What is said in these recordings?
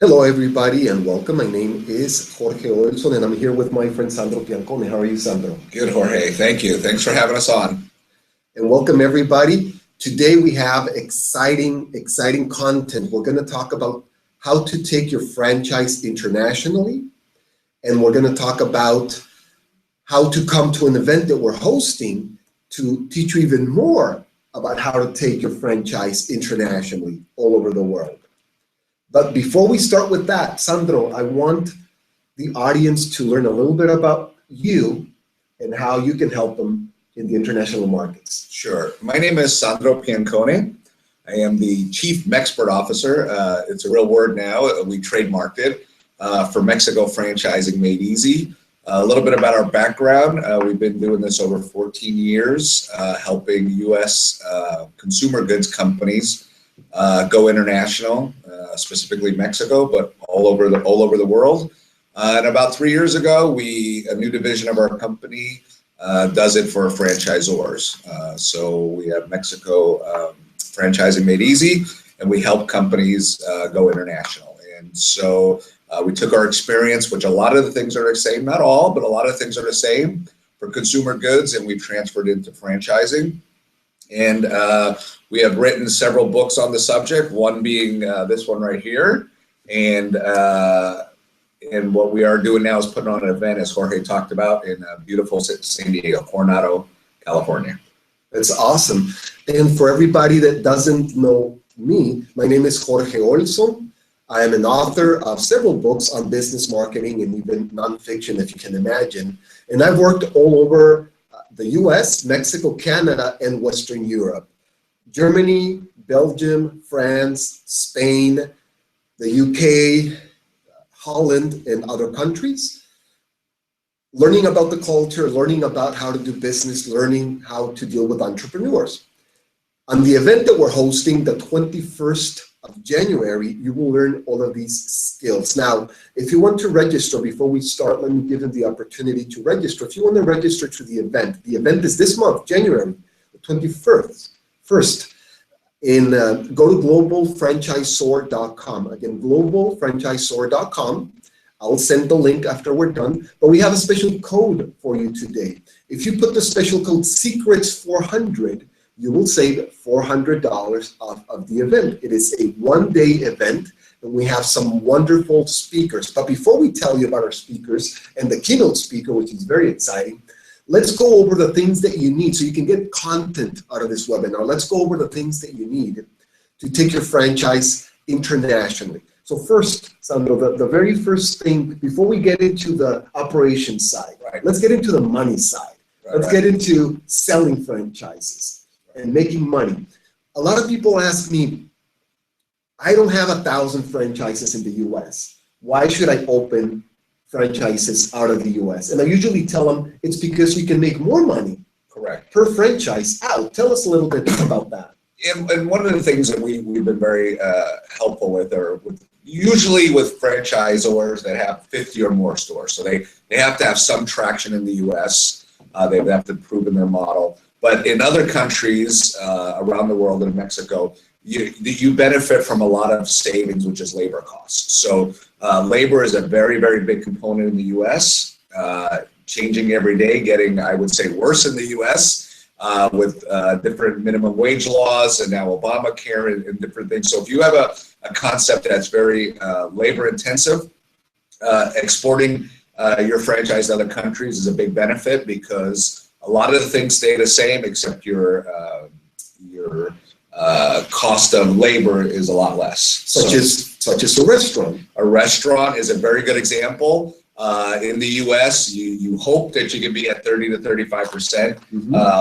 Hello, everybody, and welcome. My name is Jorge Olsen, and I'm here with my friend Sandro Piancone. How are you, Sandro? Good, Jorge. Thank you. Thanks for having us on. And welcome, everybody. Today we have exciting content. We're going to talk about how to take your franchise internationally, and we're going to talk about how to come to an event that we're hosting to teach you even more about how to take your franchise internationally all over the world. But before we start with that, Sandro, I want the audience to learn a little bit about you and how you can help them in the international markets. Sure. My name is Sandro Piancone. I am the Chief Mexpert Officer. It's a real word now. We trademarked it for Mexico Franchising Made Easy. A little bit about our background. We've been doing this over 14 years, helping U.S. Consumer goods companies go international, specifically Mexico, but all over the world. And about 3 years ago, a new division of our company does it for franchisors. So we have Mexico Franchising Made Easy, and we help companies go international. And so we took our experience, which a lot of the things are the same, not all, but a lot of things are the same for consumer goods, and we transferred into franchising. And we have written several books on the subject, one being this one right here. And what we are doing now is putting on an event, as Jorge talked about, in beautiful San Diego, Coronado, California. That's awesome. And for everybody that doesn't know me, my name is Jorge Olsen. I am an author of several books on business marketing and even nonfiction, if you can imagine. And I've worked all over the US, Mexico, Canada, and Western Europe. Germany, Belgium, France, Spain, the UK, Holland, and other countries. Learning about the culture, learning about how to do business, learning how to deal with entrepreneurs. On the event that we're hosting, the 21st of January, you will learn all of these skills. Now, if you want to register, before we start, let me give you the opportunity to register. If you want to register to the event is this month, January the 21st. Go to globalfranchisor.com. Again, globalfranchisor.com. I'll send the link after we're done, but we have a special code for you today. If you put the special code SECRETS400, you will save $400 off of the event. It is a one-day event, and we have some wonderful speakers. But before we tell you about our speakers and the keynote speaker, which is very exciting, let's go over the things that you need so you can get content out of this webinar. Let's go over the things that you need to take your franchise internationally. So first, Sandro, the very first thing, before we get into the operations side, right, let's get into the money side. Let's get into selling franchises and making money. A lot of people ask me, I don't have 1,000 franchises in the US. Why should I open franchises out of the US? And I usually tell them it's because you can make more money, correct, per franchise out. Tell us a little bit about that. And one of the things that we've been very helpful with are usually with franchisors that have 50 or more stores. So they have to have some traction in the US. They have to prove in their model. But in other countries around the world, in Mexico, you benefit from a lot of savings, which is labor costs. So labor is a very, very big component in the U.S., changing every day, getting, I would say, worse in the U.S. With different minimum wage laws and now Obamacare and different things. So if you have a concept that's very labor intensive, exporting your franchise to other countries is a big benefit, because a lot of the things stay the same, except your cost of labor is a lot less. Such as a restaurant. A restaurant is a very good example. In the U.S., you hope that you can be at 30 to 35%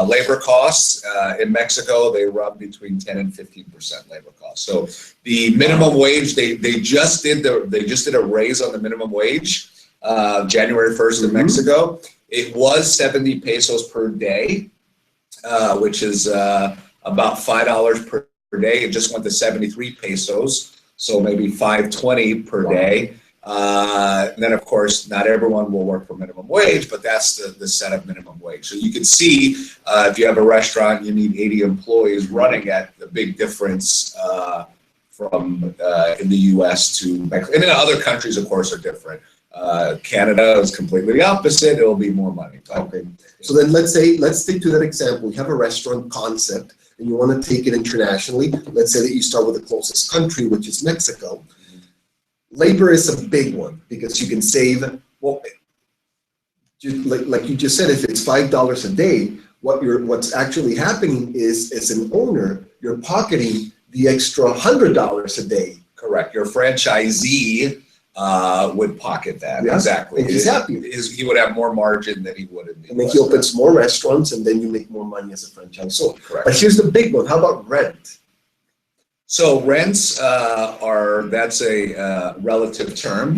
labor costs. In Mexico, they run between 10 and 15% labor costs. So the minimum wage, they just did a raise on the minimum wage January 1st in Mexico. It was 70 pesos per day, which is about $5 per day. It just went to 73 pesos, so maybe $5.20 per day. And then, of course, not everyone will work for minimum wage, but that's the set of minimum wage. So you can see if you have a restaurant, you need 80 employees running at the big difference from in the U.S. to Mexico. And in other countries, of course, are different. Canada is completely the opposite. It'll be more money. Okay. So then let's stick to that example. You have a restaurant concept and you want to take it internationally. Let's say that you start with the closest country, which is Mexico. Labor is a big one because you can save, well, like you just said, if it's $5 a day, what's actually happening is, as an owner, you're pocketing the extra $100 a day. Correct. Your franchisee would pocket that. Yeah. Exactly. And he's happy. He would have more margin than he would in the And then he opens more restaurants, and then you make more money as a franchisor. Correct. But here's the big one. How about rent? So rents that's a relative term.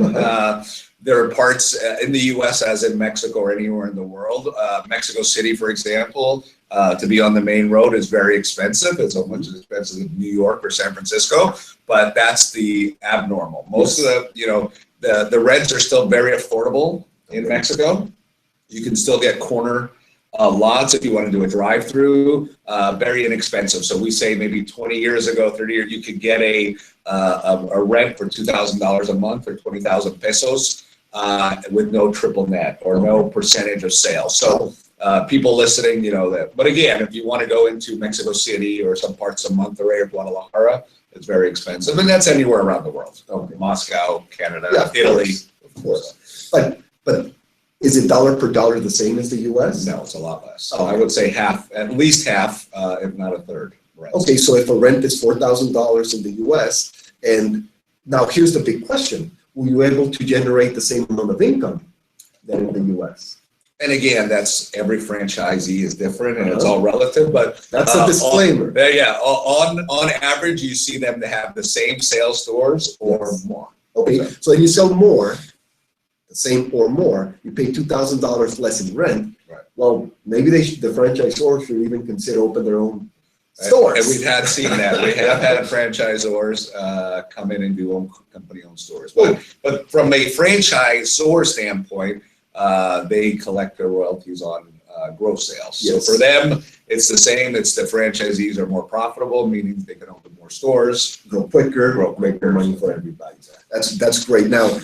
There are parts in the U.S. as in Mexico or anywhere in the world. Mexico City, for example, to be on the main road is very expensive. It's almost as expensive as New York or San Francisco, but that's the abnormal. Most of the rents are still very affordable in Mexico. You can still get corner lots if you want to do a drive-through, very inexpensive. So we say maybe 20 years ago, 30 years, you could get a rent for $2,000 a month or 20,000 pesos with no triple net or no percentage of sales. So people listening, that. But again, if you want to go into Mexico City or some parts of Monterrey or Guadalajara, it's very expensive, and that's anywhere around the world. Okay. Moscow, Canada, Italy, of course. But is it dollar per dollar the same as the U.S.? No, it's a lot less. So I would say half, at least half, if not a third. Rent. Okay, so if a rent is $4,000 in the U.S., and now here's the big question: will you be able to generate the same amount of income than in the U.S.? And again, that's every franchisee is different, and it's all relative. But that's a disclaimer. On average, you see them to have the same sales stores or more. Okay, so if you sell more, the same or more, you pay $2,000 less in rent. Right. Well, maybe the franchisor should even consider open their own stores. And we've seen that. We have had franchisors come in and do company-owned stores. But from a franchisor standpoint, they collect their royalties on gross sales. Yes. So for them, it's the same. It's the franchisees are more profitable, meaning they can open more stores, grow quicker, make more money for everybody. That's great. Now,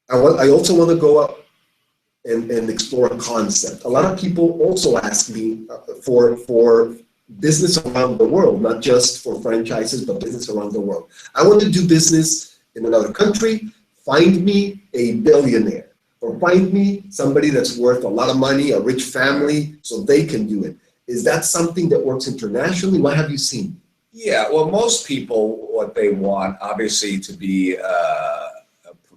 I also want to go up and explore a concept. A lot of people also ask me for business around the world, not just for franchises, but business around the world. I want to do business in another country. Find me a billionaire, or find me somebody that's worth a lot of money, a rich family, so they can do it. Is that something that works internationally? What have you seen? Yeah, well, most people, what they want, obviously, to be a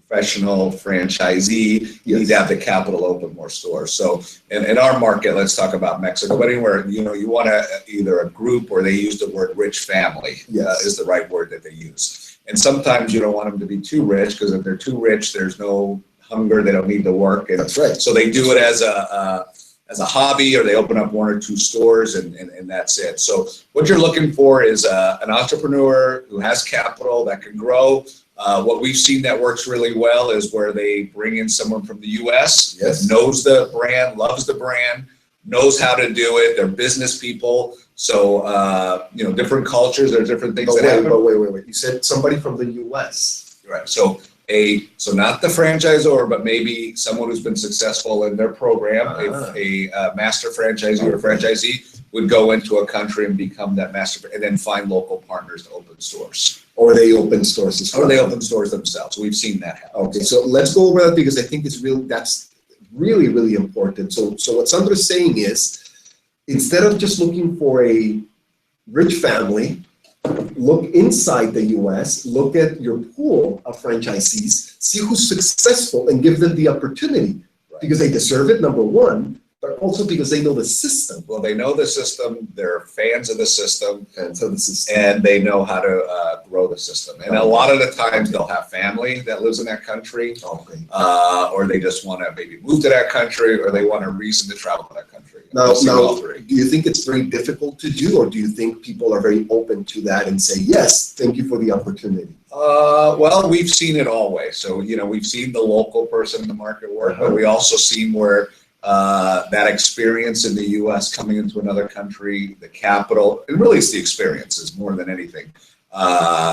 professional franchisee, you need to have the capital to open more stores. So in our market, let's talk about Mexico, but anywhere, you want either a group, or they use the word rich family, is the right word that they use. And sometimes you don't want them to be too rich, because if they're too rich, there's no hunger, they don't need to work. And that's right. So they do it as a hobby, or they open up 1 or 2 stores, and that's it. So what you're looking for is an entrepreneur who has capital that can grow. What we've seen that works really well is where they bring in someone from the U.S. that knows the brand, loves the brand, knows how to do it. They're business people. So, different cultures, there's different things that happen. But wait. You said somebody from the U.S. Right. So not the franchisor, but maybe someone who's been successful in their program. If a master franchisee or franchisee would go into a country and become that master, and then find local partners to open stores. Or they open stores as well. Or they open stores themselves. We've seen that happen. Okay, so let's go over that, because I think that's really, really important. So what Sandro's saying is, instead of just looking for a rich family, look inside the US, look at your pool of franchisees, see who's successful, and give them the opportunity, because they deserve it, number one, but also because they know the system. Well, they know the system, they're fans of the system, and they know how to grow the system. And a lot of the times they'll have family that lives in that country, or they just want to maybe move to that country, or they want a reason to travel to that country. Now, do you think it's very difficult to do, or do you think people are very open to that and say, yes, thank you for the opportunity? Well, we've seen it all ways. So, we've seen the local person in the market work, but we also seen where that experience in the U.S. coming into another country, the capital, and really it's the experiences more than anything.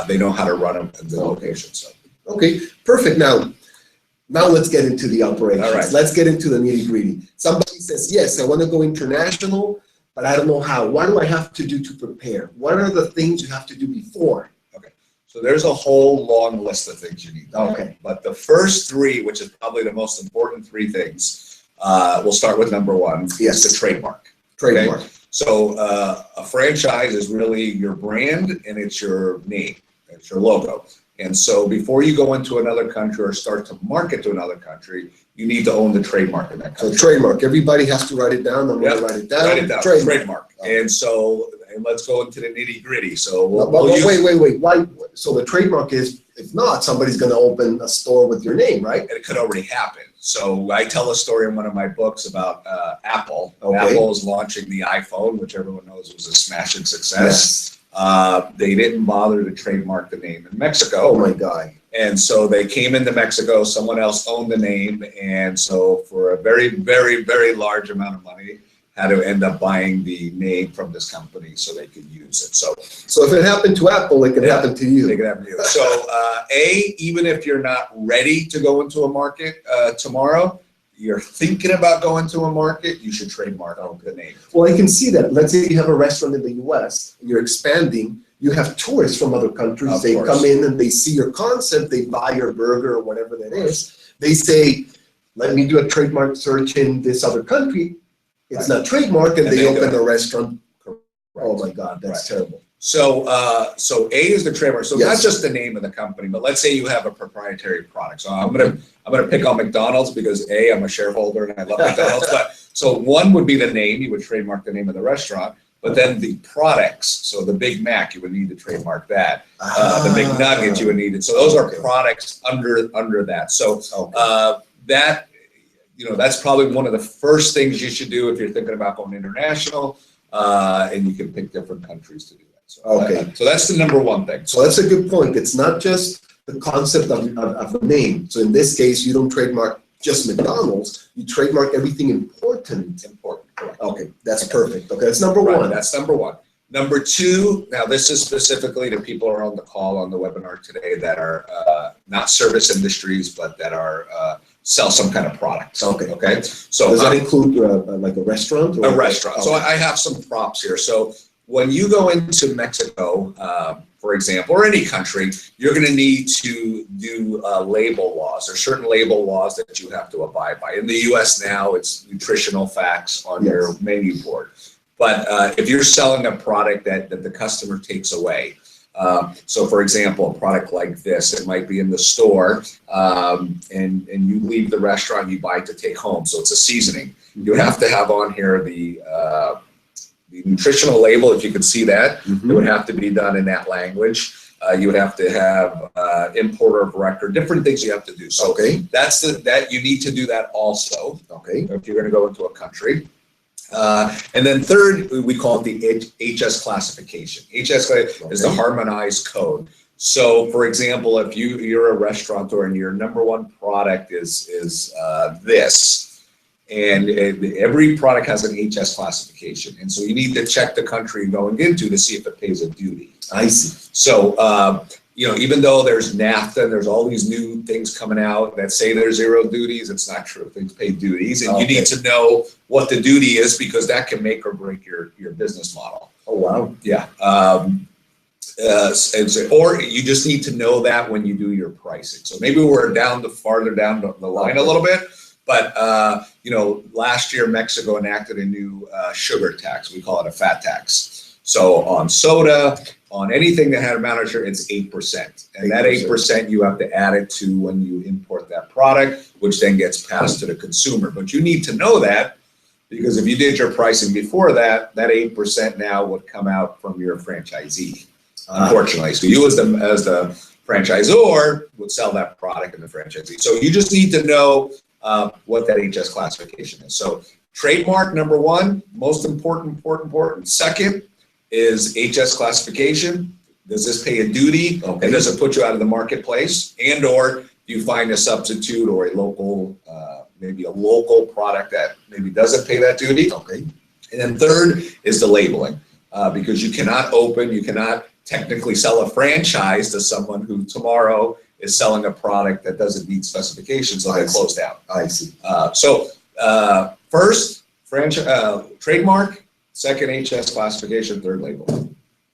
They know how to run them in the location. So. Okay, perfect. Now let's get into the operations. All right. Let's get into the nitty gritty. Somebody says, yes, I want to go international, but I don't know how. What do I have to do to prepare? What are the things you have to do before? Okay, so there's a whole long list of things you need to know. Okay. But the first three, which is probably the most important three things, we'll start with number one. Yes. The trademark. Trademark. Okay? So a franchise is really your brand and it's your name, it's your logo. And so before you go into another country or start to market to another country, you need to own the trademark in that country. So trademark, everybody has to write it down. I'm gonna write it down. Write it down, trademark. Okay. And so, let's go into the nitty gritty. So wait. Why? So the trademark is, if not, somebody's gonna open a store with your name, right? And it could already happen. So I tell a story in one of my books about Apple. Okay. Apple is launching the iPhone, which everyone knows was a smashing success. Yes. They didn't bother to trademark the name in Mexico. Oh my God. And so they came into Mexico, someone else owned the name, and so for a very, very, very large amount of money, had to end up buying the name from this company so they could use it. So if it happened to Apple, it could happen to you. They could happen to you. So even if you're not ready to go into a market tomorrow, you're thinking about going to a market, you should trademark the name. Well, I can see that. Let's say you have a restaurant in the US, you're expanding, you have tourists from other countries, Of they course. come in and they see your concept, they buy your burger or whatever that is. They say, let me do a trademark search in this other country. It's not trademark, and they open a restaurant. Oh my God, that's terrible. So A is the trademark. So Yes. not just the name of the company, but let's say you have a proprietary product. So I'm gonna pick on McDonald's because A, I'm a shareholder and I love McDonald's. But so one would be the name, you would trademark the name of the restaurant, but then the products. So the Big Mac, you would need to trademark that. The Big Nugget, you would need it. So those are products under that. So that, that's probably one of the first things you should do if you're thinking about going international, and you can pick different countries to do that. So, so that's the number one thing. So that's a good point. It's not just the concept of the name. So in this case, you don't trademark just McDonald's, you trademark everything important. Correct. Okay, that's perfect. Okay, that's number one. That's number one. Number two, now this is specifically to people who are on the call on the webinar today that are not service industries, but that are sell some kind of product. Okay. So does that include like a restaurant? A restaurant. So I have some props here. So when you go into Mexico, for example, or any country, you're going to need to do label laws. There's certain label laws that you have to abide by. In the U.S. now, it's nutritional facts on your menu board. But if you're selling a product that the customer takes away, so for example, a product like this, it might be in the store, and you leave the restaurant, you buy it to take home. So it's a seasoning. You have to have on here the nutritional label, if you can see that. It would have to be done in that language. You would have to have importer of record, different things you have to do. So that's that you need to do that also. If you're going to go into a country. And then third, we call it the HS classification. HS is the harmonized code. So for example, if you're a restaurateur and your number one product is this, and every product has an HS classification. And so you need to check the country you're going into to see if it pays a duty. I see. So, even though there's NAFTA and there's all these new things coming out that say there's zero duties, it's not true. Things pay duties, and you need to know what the duty is because that can make or break your business model. Oh, wow. Yeah. Or you just need to know that when you do your pricing. So maybe we're farther down the line a little bit. But, last year, Mexico enacted a new sugar tax. We call it a fat tax. So on soda, on anything that had amount of sugar, it's 8%. And that 8%, you have to add it to when you import that product, which then gets passed to the consumer. But you need to know that because if you did your pricing before that, that 8% now would come out from your franchisee, unfortunately. So you as the franchisor would sell that product in the franchisee. So you just need to know what that HS classification is. So trademark, number one, most important. Second is HS classification. Does this pay a duty? And does it put you out of the marketplace? And or do you find a substitute or a local, maybe a local product that maybe doesn't pay that duty? And then third is the labeling, because you cannot technically sell a franchise to someone who tomorrow is selling a product that doesn't meet specifications, so they close down. I see. First, trademark, second HS classification, third label.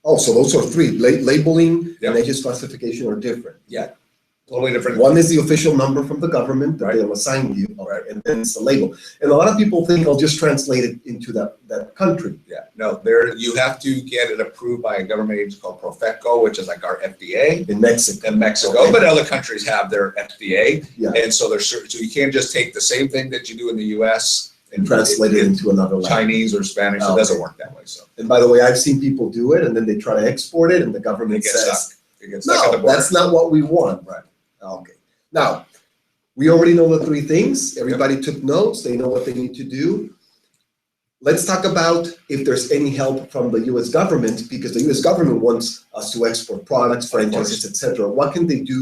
Oh, so those are three. Labeling Yep. and HS classification are different. Yeah, totally different. One is the official number from the government that Right. they'll assign you, Right. and then it's the label. And a lot of people think I'll just translate it into that country. Yeah, no, you have to get it approved by a government agency called Profeco, which is like our FDA In Mexico. in Mexico, Okay. but other countries have their FDA. Yeah. And so so you can't just take the same thing that you do in the US And translate it into another language. Chinese or Spanish. It doesn't work that way. So And by the way, I've seen people do it, and then they try to export it, and the it government gets says, stuck. It gets stuck at the no, border. that's not what we want. Right. Okay. Now, we already know the three things. Everybody took notes. They know what they need to do. Let's talk about if there's any help from the U.S. government, because the U.S. government wants us to export products, franchises, etc. What can they do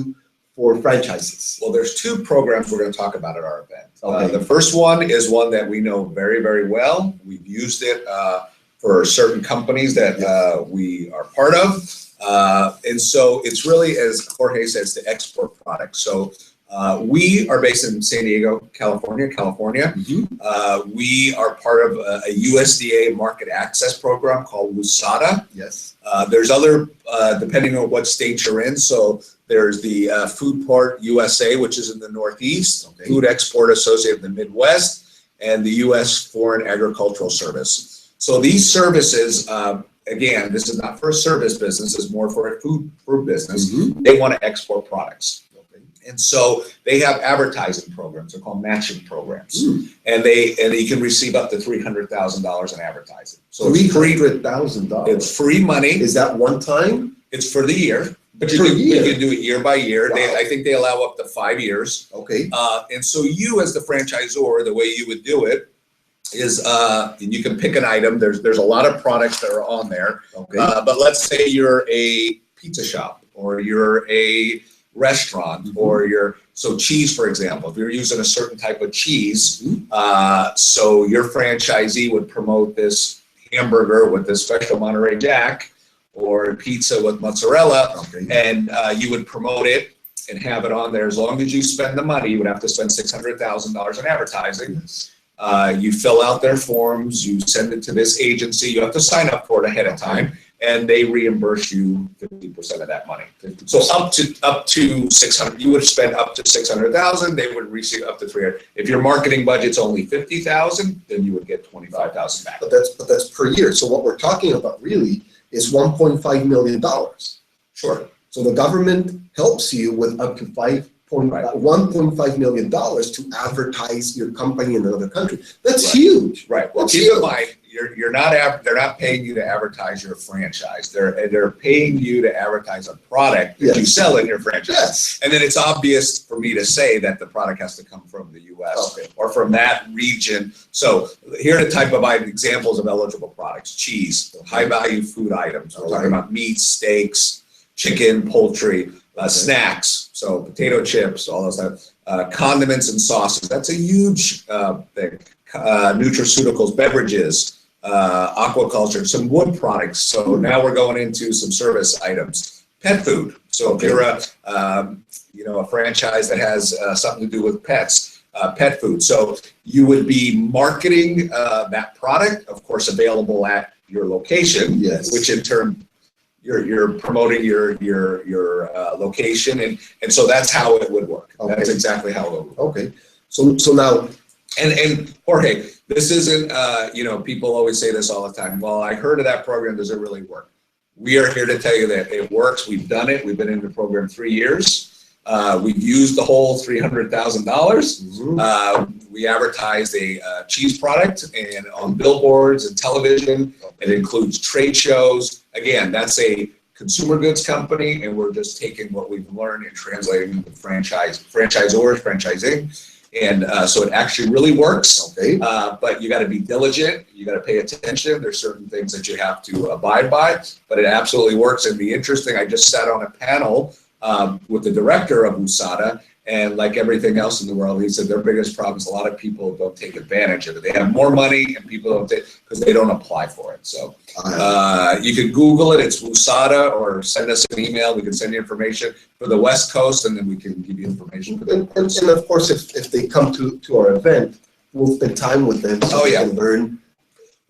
for franchises? Well, there's two programs we're going to talk about at our event. Okay. The first one is one that we know very, very well. We've used it for certain companies that we are part of. And so it's really, as Jorge says, to export products. So we are based in San Diego, California. We are part of a USDA market access program called USADA. Yes. There's other, depending on what state you're in. So there's the Food Port USA, which is in the Northeast, Okay. Food Export Associated in the Midwest, and the U.S. Foreign Agricultural Service. So these services, again, this is not for a service business, it's more for a food business. Mhm. They want to export products. Okay. And so they have advertising programs. They're called matching programs. Mm. And you can receive up to $300,000 in advertising. So it's free. $300,000. It's free money. Is that one time? It's for the year. But you Per can year? do it year by year. Wow. I think they allow up to 5 years. Okay. And so you, as the franchisor, the way you would do it is, and you can pick an item. There's a lot of products that are on there. Okay. But let's say you're a pizza shop, or you're a restaurant, Mhm. or so cheese, for example. If you're using a certain type of cheese, Mhm. so your franchisee would promote this hamburger with this special Monterey Jack, or pizza with mozzarella, Okay. and you would promote it and have it on there. As long as you spend the money, you would have to spend $600,000 in advertising. Yes. You fill out their forms, you send it to this agency, you have to sign up for it ahead of time, and they reimburse you 50% of that money. So up to 600, you would spend up to 600,000, they would receive up to 300. If your marketing budget's only 50,000, then you would get 25,000 back. But that's per year. So what we're talking about really is $1.5 million. Sure. So the government helps you with up to $1.5 million to advertise your company in another country. That's Right. huge. Right. Well, That's keep in huge. mind, they're not paying you to advertise your franchise. They're paying you to advertise a product that you Yes. sell in your franchise. Yes. And then it's obvious for me to say that the product has to come from the U.S. Okay. or from that region. So here are the type of examples of eligible products: cheese, high-value food items. We're talking about meat, steaks, chicken, poultry, snacks. So potato chips, all those stuff. Condiments and sauces. That's a huge thing. Nutraceuticals, beverages, aquaculture, some wood products. So now we're going into some service items. Pet food. So if you're a franchise that has something to do with pets, pet food. So you would be marketing that product, of course, available at your location. Yes. Which in turn you're promoting your location, and so that's how it would work. Okay. That's exactly how it would work. Okay. So now. And Jorge, this isn't, people always say this all the time. Well, I heard of that program. Does it really work? We are here to tell you that it works. We've done it. We've been in the program 3 years. We've used the whole $300,000. We advertised a cheese product and on billboards and television. It includes trade shows. Again, that's a consumer goods company, and we're just taking what we've learned and translating it to franchisors, franchising. And so it actually really works. Okay. But you got to be diligent. You got to pay attention. There's certain things that you have to abide by, but it absolutely works. And the interesting, I just sat on a panel with the director of USADA, And like everything else in the world, he said their biggest problem is a lot of people don't take advantage of it. They have more money and people don't take because they don't apply for it. So you can Google it. It's WUSADA, or send us an email. We can send you information for the West Coast, and then we can give you information for the and of course, if they come to our event, we'll spend time with them so they can learn.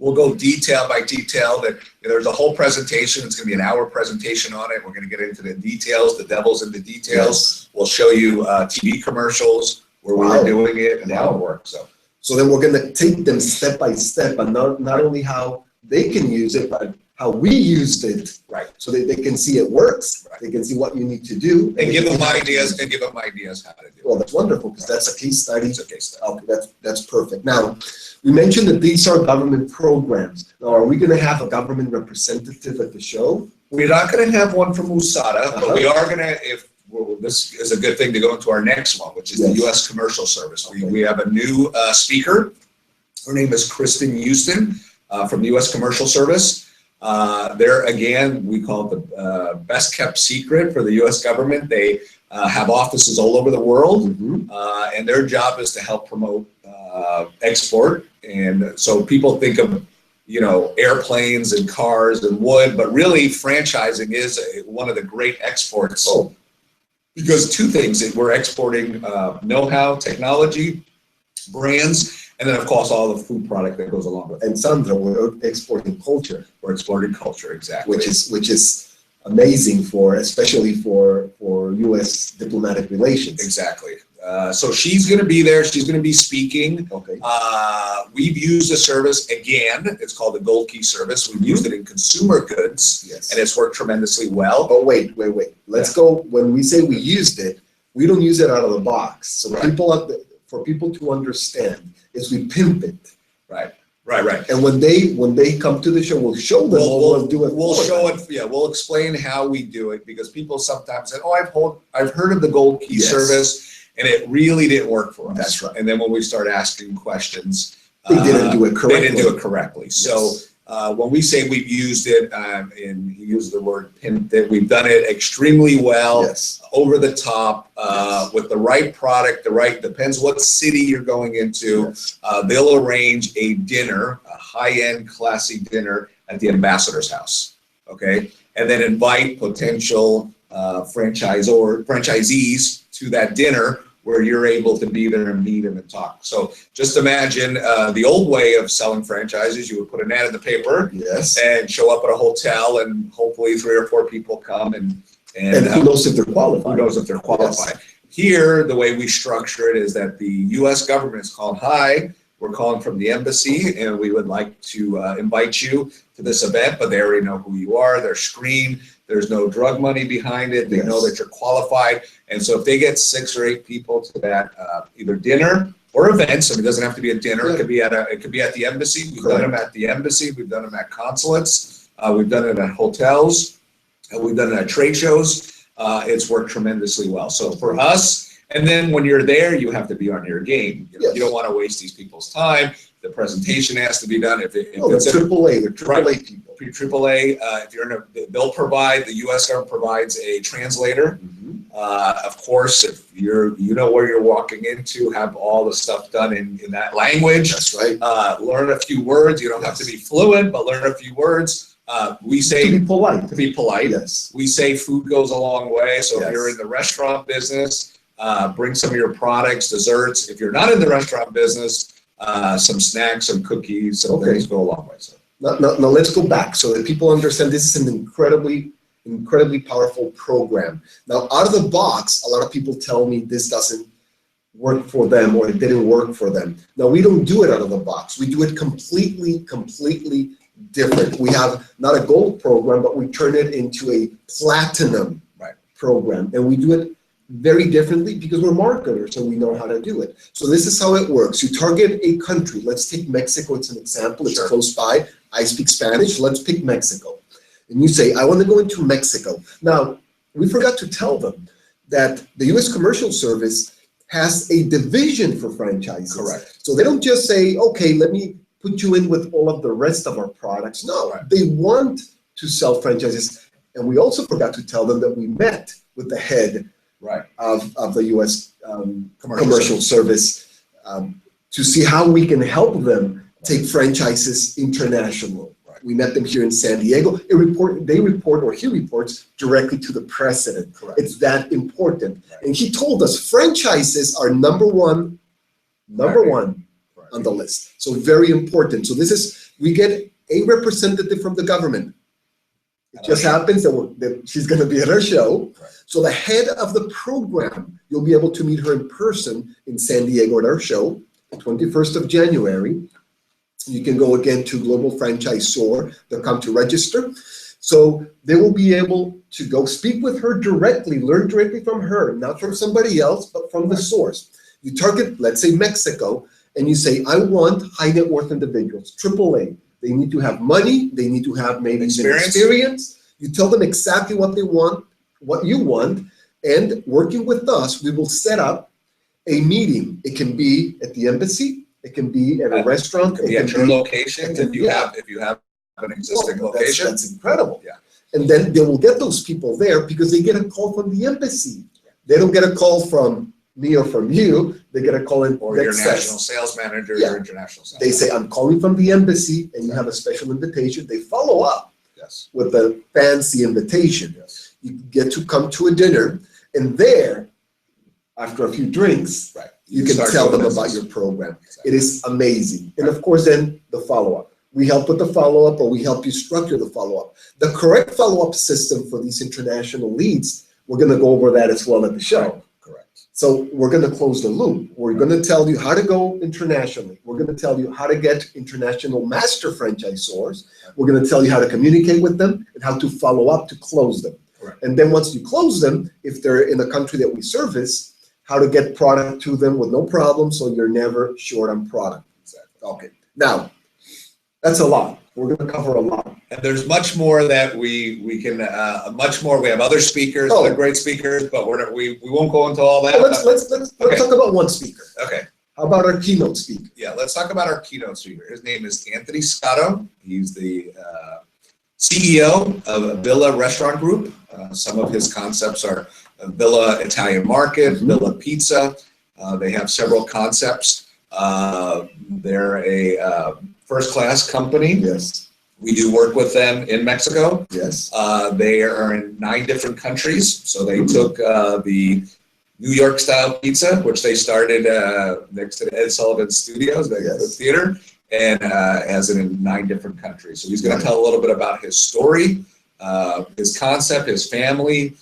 We'll go detail by detail. That there's a whole presentation. It's going to be an hour presentation on it. We're going to get into the details, the devil's in the details. Yes. We'll show you TV commercials where we were doing it and how it works. So then we're going to take them step by step, and not only how they can use it, but how we used it. Right. So that they can see it works. Right. They can see what you need to do. And give them ideas how to do it. Well, that's wonderful, because that's a case study. It's a case study. Okay, that's perfect. Now, we mentioned that these are government programs. Now, are we going to have a government representative at the show? We're not going to have one from USADA, but we are going to, this is a good thing to go into our next one, which is the U.S. Commercial Service. We have a new speaker. Her name is Kristen Houston from the U.S. Commercial Service. There again, we call it the best kept secret for the U.S. government. They have offices all over the world, and their job is to help promote export. And so people think of airplanes and cars and wood, but really franchising is one of the great exports. Because two things: we're exporting know-how, technology, brands, and then of course all the food product that goes along with it. And Sandra, we're exporting culture. We're exporting culture, exactly. Which is amazing especially for U.S. diplomatic relations. Exactly. So she's going to be there. She's going to be speaking. Okay. We've used the service again. It's called the Gold Key Service. We've used it in consumer goods, and it's worked tremendously well. But wait. Let's go. When we say we used it, we don't use it out of the box. So for people to understand, is we pimp it. Right. And when they come to the show, we'll show them. We'll do it. We'll show it. Yeah, we'll explain how we do it, because people sometimes say, "Oh, I've heard of the Gold Key Service, and it really didn't work for us." That's right. And then when we start asking questions, they didn't do it correctly. So when we say we've used it, and he used the word pimp, that we've done it extremely well, over the top, with the right product, depends what city you're going into. They'll arrange a dinner, a high-end, classy dinner at the ambassador's house, okay? And then invite potential franchisees to that dinner, where you're able to be there and meet them and talk. So just imagine the old way of selling franchises. You would put an ad in the paper, and show up at a hotel, and hopefully 3 or 4 people come, and who knows if they're qualified? Here, the way we structure it is that the U.S. government is called, "Hi, we're calling from the embassy, and we would like to invite you to this event," but they already know who you are. They're screened. There's no drug money behind it. They know that you're qualified. And so if they get 6 or 8 people to that either dinner or events, it doesn't have to be a dinner. It could be at the embassy. We've done them at the embassy. We've done them at consulates. We've done it at hotels. We've done it at trade shows. It's worked tremendously well. So for us, and then when you're there, you have to be on your game. You don't want to waste these people's time. The presentation has to be done. If they're AAA people. AAA, they'll provide, the U.S. government provides a translator. Of course, if you know where you're walking into, have all the stuff done in that language. That's right. Learn a few words. You don't have to be fluent, but learn a few words. We say to be polite. To be polite. Yes. We say food goes a long way. So if you're in the restaurant business, bring some of your products, desserts. If you're not in the restaurant business, some snacks, some cookies, some things go a long way. So. Now let's go back so that people understand this is an incredibly powerful program. Now, out of the box, a lot of people tell me this doesn't work for them, or it didn't work for them. Now, we don't do it out of the box. We do it completely different. We have not a gold program, but we turn it into a platinum program. And we do it very differently because we're marketers and we know how to do it. So this is how it works. You target a country. Let's take Mexico. It's an example. It's close by. I speak Spanish. Let's pick Mexico. And you say, I want to go into Mexico. Now, we forgot to tell them that the U.S. Commercial Service has a division for franchises. Correct. So they don't just say, okay, let me put you in with all of the rest of our products. No, they want to sell franchises. And we also forgot to tell them that we met with the head right. of the U.S. Commercial service to see how we can help them take franchises international. Right. We met them here in San Diego. He reports directly to the president. Correct. It's that important. Right. And he told us franchises are number one on the list. So very important. So we get a representative from the government. It just happens that she's going to be at our show. Right. So the head of the program, you'll be able to meet her in person in San Diego at our show, the 21st of January. You can go again to Global Franchisor. They'll come to register. So they will be able to go speak with her directly, learn directly from her, not from somebody else, but from the source. You target, let's say, Mexico, and you say, I want high net worth individuals, AAA. They need to have money. They need to have maybe experience. You tell them exactly what they want, what you want, and working with us, we will set up a meeting. It can be at the embassy. It can be at a restaurant. It can be at your location if you have an existing location. That's incredible. Yeah. And then they will get those people there because they get a call from the embassy. They don't get a call from me or from you. They get a call in or your national sales manager, your international sales manager. They say, I'm calling from the embassy, and you have a special invitation. They follow up with a fancy invitation. Yes. You get to come to a dinner, and there, after a few drinks, you can tell them about your program. Exactly. It is amazing. And of course, then the follow-up. We help with the follow-up, or we help you structure the follow-up. The correct follow-up system for these international leads, we're going to go over that as well at the show. Correct. So we're going to close the loop. We're going to tell you how to go internationally. We're going to tell you how to get international master franchisors. We're going to tell you how to communicate with them and how to follow up to close them. Correct. And then once you close them, if they're in a country that we service, how to get product to them with no problem, so you're never short on product. Exactly. Okay. Now, that's a lot. We're going to cover a lot. And there's much more that we can much more. We have other speakers, other great speakers, but we won't go into all that. Well, let's talk about one speaker. Okay. How about our keynote speaker? Yeah, let's talk about our keynote speaker. His name is Anthony Scotto. He's the CEO of Villa Restaurant Group. Some of his concepts are Villa Italian Market, Villa Pizza. They have several concepts. They're a first-class company. Yes. We do work with them in Mexico. Yes. They are in 9 different countries. So they took the New York style pizza, which they started next to the Ed Sullivan Studios, the theater, and has it in 9 different countries. So he's going to tell a little bit about his story, his concept, his family,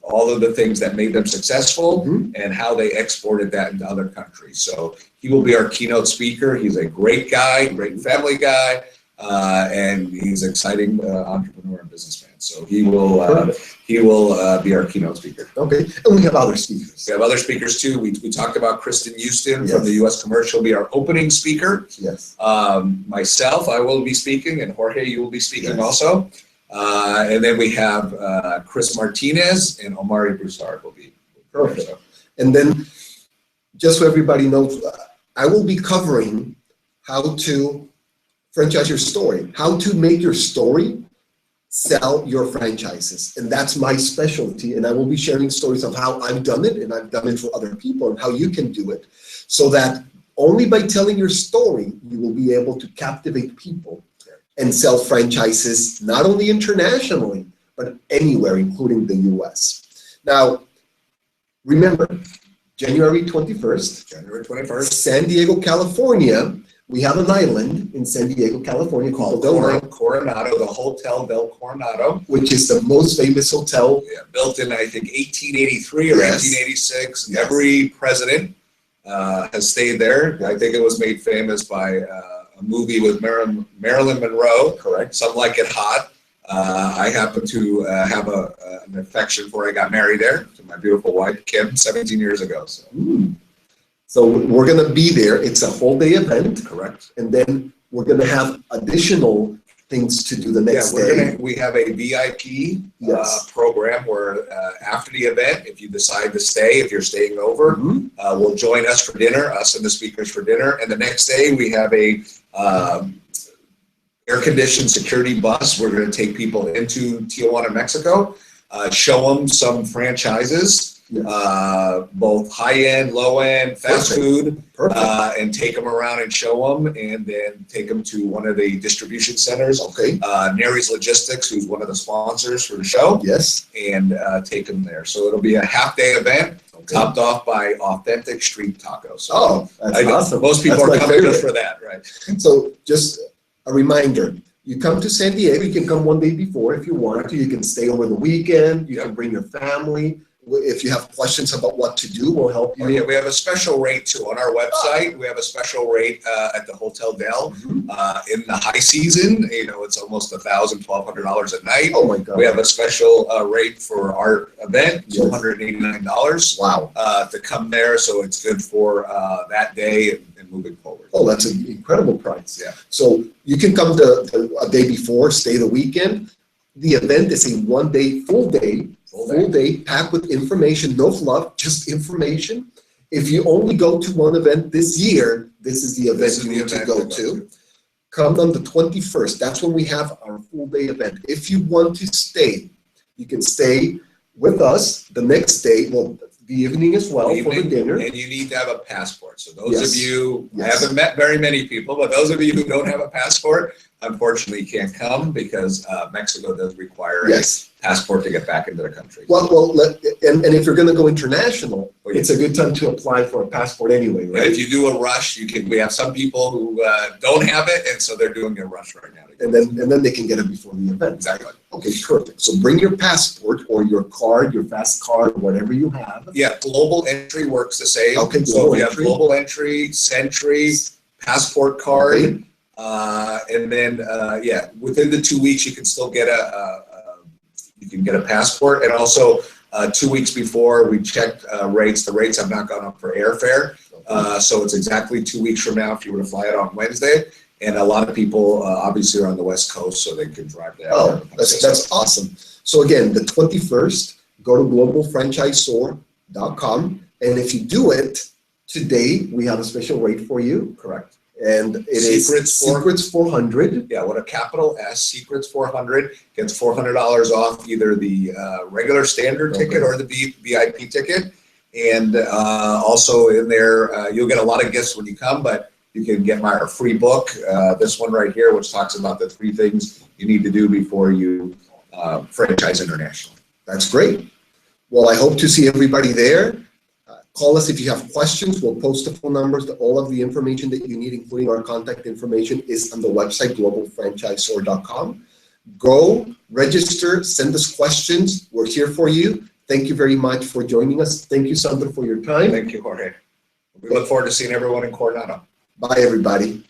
all of the things that made them successful, and how they exported that into other countries. So he will be our keynote speaker. He's a great guy, great family guy, and he's an exciting entrepreneur and businessman. So he will be our keynote speaker. Okay, and we have other speakers. We have other speakers too. We talked about Kristen Houston from the U.S. Commercial will be our opening speaker. Yes. Myself, I will be speaking, and Jorge, you will be speaking also. And then we have Chris Martinez and Omari Broussard will be. Perfect. So. And then, just so everybody knows, I will be covering how to franchise your story, how to make your story sell your franchises. And that's my specialty. And I will be sharing stories of how I've done it, and I've done it for other people, and how you can do it, so that only by telling your story, you will be able to captivate people and sell franchises, not only internationally, but anywhere, including the US. Now, remember, January 21st, San Diego, California. We have an island in San Diego, California called Coronado, the Hotel del Coronado, which is the most famous hotel. Yeah, built in, I think, 1883 or 1886. Yes. Every president has stayed there. I think it was made famous by a movie with Marilyn Monroe. Correct. Some Like It Hot. I happen to have an affection for. I got married there to my beautiful wife, Kim, 17 years ago. So we're going to be there. It's a whole day event. Correct. And then we're going to have additional things to do the next day. We have a VIP program where after the event, if you decide to stay, if you're staying over, will join us for dinner, us and the speakers for dinner. And the next day we have a air-conditioned security bus. We're going to take people into Tijuana, Mexico, show them some franchises, Yes. both high-end, low-end, fast Perfect. food, Perfect. and take them around and show them, and then take them to one of the distribution centers. Okay. Nery's Logistics, who's one of the sponsors for the show, Yes. and take them there. So it'll be a half-day event, Okay. topped off by authentic street tacos. Oh, that's awesome. Most people That's are my coming just favorite. for that, right? So just a reminder, you come to San Diego, you can come one day before if you want to. You can stay over the weekend. You can bring your family. If you have questions about what to do, we'll help you. Oh, yeah, we have a special rate too on our website. We have a special rate at the Hotel Del. In the high season, it's almost $1,000, $1,200 a night. Oh my God. We have a special rate for our event, Yes. $289. Wow. To come there, so it's good for that day and moving forward. Oh, that's an incredible price. Yeah. So you can come a day before, stay the weekend. The event is a full day, packed with information, no fluff, just information. If you only go to one event this year, this is the event you need to go to. Come on the 21st. That's when we have our full day event. If you want to stay, you can stay with us the next day, well, the evening as well for the dinner. And you need to have a passport. So those of you, I Yes. haven't met very many people, but those of you who don't have a passport, unfortunately can't come because Mexico does require Yes. a passport to get back into the country. And if you're going to go international, it's a good time to apply for a passport anyway, And right? if you do a rush, we have some people who don't have it, and so they're doing a rush right now. And then they can get it before the event. Exactly. Okay, perfect. So bring your passport or your card, your fast card, whatever you have. Yeah, global entry works the same. Okay, So global we have entry. global entry, Sentry, passport card, Okay. and then within the 2 weeks you can still get a passport, and also 2 weeks before we checked rates. The rates have not gone up for airfare, so it's exactly 2 weeks from now if you were to fly it on Wednesday. And a lot of people obviously are on the West Coast, so they can drive there. Oh, that's awesome. So again, the 21st, go to globalfranchisor.com. And if you do it today, we have a special rate for you. Correct. And it is Secrets 400. Yeah, with a capital S, Secrets 400 gets $400 off either the regular standard ticket or the VIP ticket. And also in there, you'll get a lot of gifts when you come, but you can get our free book, this one right here, which talks about the 3 things you need to do before you franchise internationally. That's great. Well, I hope to see everybody there. Call us if you have questions. We'll post the phone numbers. All of the information that you need, including our contact information, is on the website, globalfranchisor.com. Go, register, send us questions. We're here for you. Thank you very much for joining us. Thank you, Sandro, for your time. Thank you, Jorge. We look forward to seeing everyone in Coronado. Bye, everybody.